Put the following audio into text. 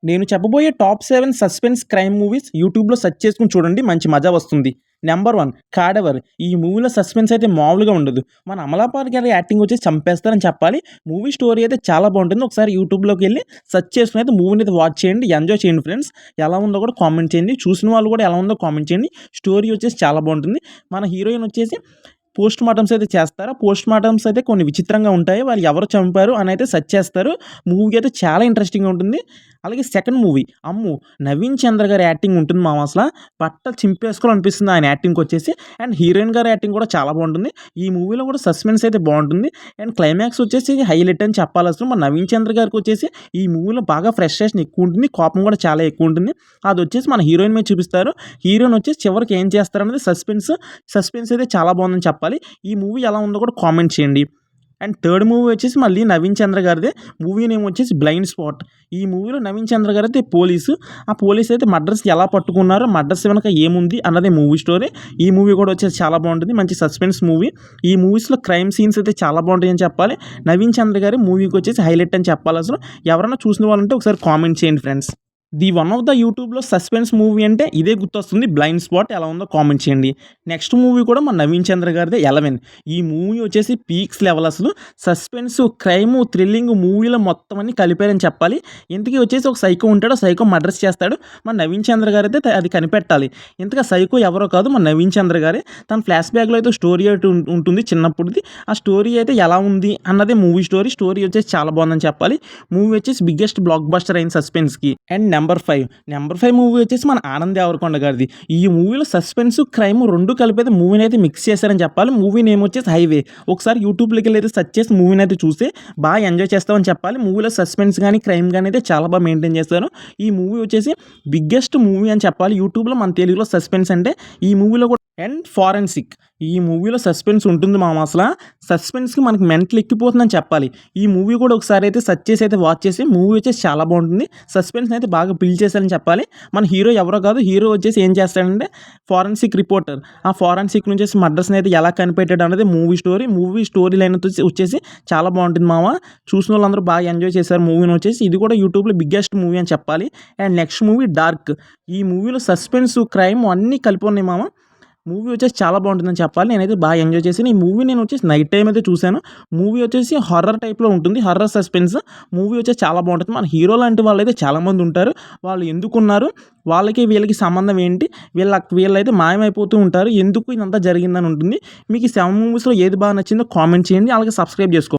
నేను చెప్పబోయే top 7 suspense crime movies యూట్యూబ్‌లో సెర్చ్ చేసుకొని చూడండి. మంచి మజా వస్తుంది. నంబర్ 1 కాడవర్. ఈ మూవీలో సస్పెన్స్ అయితే మామూలుగా ఉండదు. మన అమలాపాల్ గారి యాక్టింగ్ వచ్చేసి చంపేస్తారని చెప్పాలి. మూవీ స్టోరీ అయితే చాలా బాగుంటుంది. ఒకసారి యూట్యూబ్‌లోకెళ్ళి సెర్చ్ చేసుకొని అయితే మూవీని అయితే వాచ్ చేయండి. ఎంజాయ్ చేయండి ఫ్రెండ్స్. ఎలా ఉందో కూడా కామెంట్ చేయండి. చూసిన వాళ్ళు కూడా ఎలా ఉందో కామెంట్ చేయండి. స్టోరీ వచ్చేసి చాలా బాగుంటుంది. మన హీరోయిన్ వచ్చేసి పోస్ట్ మార్టమ్స్ అయితే చేస్తారు. పోస్ట్ మార్టమ్స్ అయితే కొన్ని విచిత్రంగా ఉంటాయి. వాళ్ళు ఎవరు చంపారు అని అయితే సెర్చ్ చేస్తారు. మూవీ అయితే చాలా ఇంట్రెస్టింగ్‌గా ఉంటుంది. అలాగే సెకండ్ మూవీ 'అమ్ము' నవీన్ చంద్ర గారి యాక్టింగ్ ఉంటుంది మామ అసల. బట్టలు చింపేసుకోవాలనిపిస్తుంది ఆయన యాక్టింగ్‌కొచ్చేసి. అండ్ హీరోయిన్ గారి యాక్టింగ్ కూడా చాలా బాగుంటుంది. ఈ మూవీలో కూడా సస్పెన్స్ అయితే బాగుంటుంది. అండ్ క్లైమాక్స్ వచ్చేసి హైలైట్ అని చెప్పాలి అసలు. మన నవీన్ చంద్ర గారికి వచ్చేసి ఈ మూవీలో బాగా ఫ్రస్ట్రేషన్ ఎక్కువ ఉంటుంది. కోపం కూడా చాలా ఎక్కువ ఉంటుంది. అది వచ్చేసి మన హీరోయిన్ మీద చూపిస్తారు. హీరోయిన్ వచ్చేసి చివరికి ఏం చేస్తారనేది సస్పెన్స్ అయితే చాలా బాగుందని చెప్పాలి. ఈ మూవీ ఎలా ఉందో కూడా కామెంట్ చేయండి. అండ్ థర్డ్ మూవీ వచ్చేసి మళ్ళీ నవీన్ చంద్ర గారిదే. మూవీ నేమ్ వచ్చేసి 'బ్లైండ్ స్పాట్'. ఈ మూవీలో నవీన్ చంద్ర గారు అయితే పోలీసు. ఆ పోలీస్ అయితే మర్డర్స్ ఎలా పట్టుకున్నారో, మర్డర్స్ వెనక ఏముంది అన్నదే మూవీ స్టోరీ. ఈ మూవీ కూడా వచ్చేసి చాలా బాగుంటుంది. మంచి సస్పెన్స్ మూవీ. ఈ మూవీస్లో క్రైమ్ సీన్స్ అయితే చాలా బాగుంటాయని చెప్పాలి. నవీన్ చంద్ర గారి మూవీకి వచ్చేసి హైలైట్ అని చెప్పాలి అసలు. ఎవరైనా చూసిన వాళ్ళంటే ఒకసారి కామెంట్ చేయండి friends. The one of the యూట్యూబ్‌లో సస్పెన్స్ మూవీ అంటే ఇదే గుర్తొస్తుంది. 'బ్లైండ్ స్పాట్' ఎలా ఉందో కామెంట్ చేయండి. నెక్స్ట్ మూవీ కూడా మన నవీన్ చంద్ర గారిదే 'ఎలెవెన్'. ఈ మూవీ వచ్చేసి పీక్స్ లెవెల్ అసలు. సస్పెన్స్, క్రైమ్, థ్రిల్లింగ్ మూవీలో మొత్తం అన్నీ కలిపారని చెప్పాలి. ఇంతకీ వచ్చేసి ఒక సైకో ఉంటాడు. సైకో మర్డర్స్ చేస్తాడు. మన నవీన్ చంద్ర గారు అయితే అది కనిపెట్టాలి. ఇంతగా సైకో ఎవరో కాదు మన నవీన్ చంద్ర గారే. తన ఫ్లాష్ బ్యాక్‌లో అయితే స్టోరీ అయితే ఉంటుంది చిన్నప్పుడుది. ఆ స్టోరీ అయితే ఎలా ఉంది అన్నదే మూవీ స్టోరీ. స్టోరీ వచ్చేసి చాలా బాగుందని చెప్పాలి. మూవీ వచ్చేసి బిగ్గెస్ట్ బ్లాక్ బస్టర్ అయింది సస్పెన్స్‌కి. అండ్ నెంబర్ 5 మూవీ వచ్చేసి మన ఆనంద్ దేవరకొండ గారిది. ఈ మూవీలో సస్పెన్స్, క్రైమ్ 2 కలిపి అయితే మూవీని అయితే మిక్స్ చేశారని చెప్పాలి. మూవీ నేమ్ వచ్చేసి 'హైవే'. ఒకసారి యూట్యూబ్‌లోకి వెళ్ళి అయితే సెర్చ్ చేసి మూవీని అయితే చూస్తే బాగా ఎంజాయ్ చేస్తామని చెప్పాలి. మూవీలో సస్పెన్స్ కానీ, క్రైమ్ కానీ అయితే చాలా బాగా మెయింటైన్ చేస్తారు. ఈ మూవీ వచ్చేసి బిగ్గెస్ట్ మూవీ అని చెప్పాలి యూట్యూబ్‌లో. మన తెలుగులో సస్పెన్స్ అంటే ఈ మూవీలో కూడా. And forensic. ఈ మూవీలో సస్పెన్స్ ఉంటుంది మామ అసల. సస్పెన్స్‌కి మనకి మెంటల్ ఎక్కిపోతుందని చెప్పాలి. ఈ మూవీ కూడా ఒకసారి అయితే సెర్చ్ చేసి అయితే వాచ్ చేసి మూవీ వచ్చేసి చాలా బాగుంటుంది. సస్పెన్స్‌ని అయితే బాగా బిల్డ్ చేశారని చెప్పాలి. మన హీరో ఎవరో కాదు. హీరో వచ్చేసి ఏం చేస్తాడంటే ఫారెన్సిక్ రిపోర్టర్. ఆ ఫారెన్సిక్ నుంచి మర్డర్స్‌ని అయితే ఎలా కనిపెట్టాడు అనేది movie story. Movie story line వచ్చేసి చాలా బాగుంటుంది మామ. చూసిన వాళ్ళందరూ బాగా ఎంజాయ్ చేశారు మూవీని వచ్చేసి. ఇది కూడా యూట్యూబ్‌లో బిగ్గెస్ట్ మూవీ అని చెప్పాలి. And next movie 'dark'. ఈ మూవీలో సస్పెన్స్, క్రైమ్ అన్నీ కలిపి ఉన్నాయి మామ. మూవీ వచ్చేసి చాలా బాగుంటుందని చెప్పాలి. నేనైతే బాగా ఎంజాయ్ చేశాను. ఈ మూవీ నేను వచ్చేసి నైట్ టైమ్ అయితే చూశాను. మూవీ వచ్చేసి హారర్ టైప్‌లో ఉంటుంది. Horror suspense. మూవీ వచ్చేసి చాలా బాగుంటుంది. మన హీరో లాంటి వాళ్ళైతే చాలామంది ఉంటారు. వాళ్ళు ఎందుకున్నారు? వాళ్ళకి వీళ్ళకి సంబంధం ఏంటి? వీళ్ళైతే మాయమైపోతూ ఉంటారు. ఎందుకు ఇదంతా జరిగిందని ఉంటుంది. మీకు ఈ 7 మూవీస్‌లో ఏది బాగా నచ్చిందో కామెంట్ చేయండి. అలాగే సబ్స్క్రైబ్ చేసుకోండి.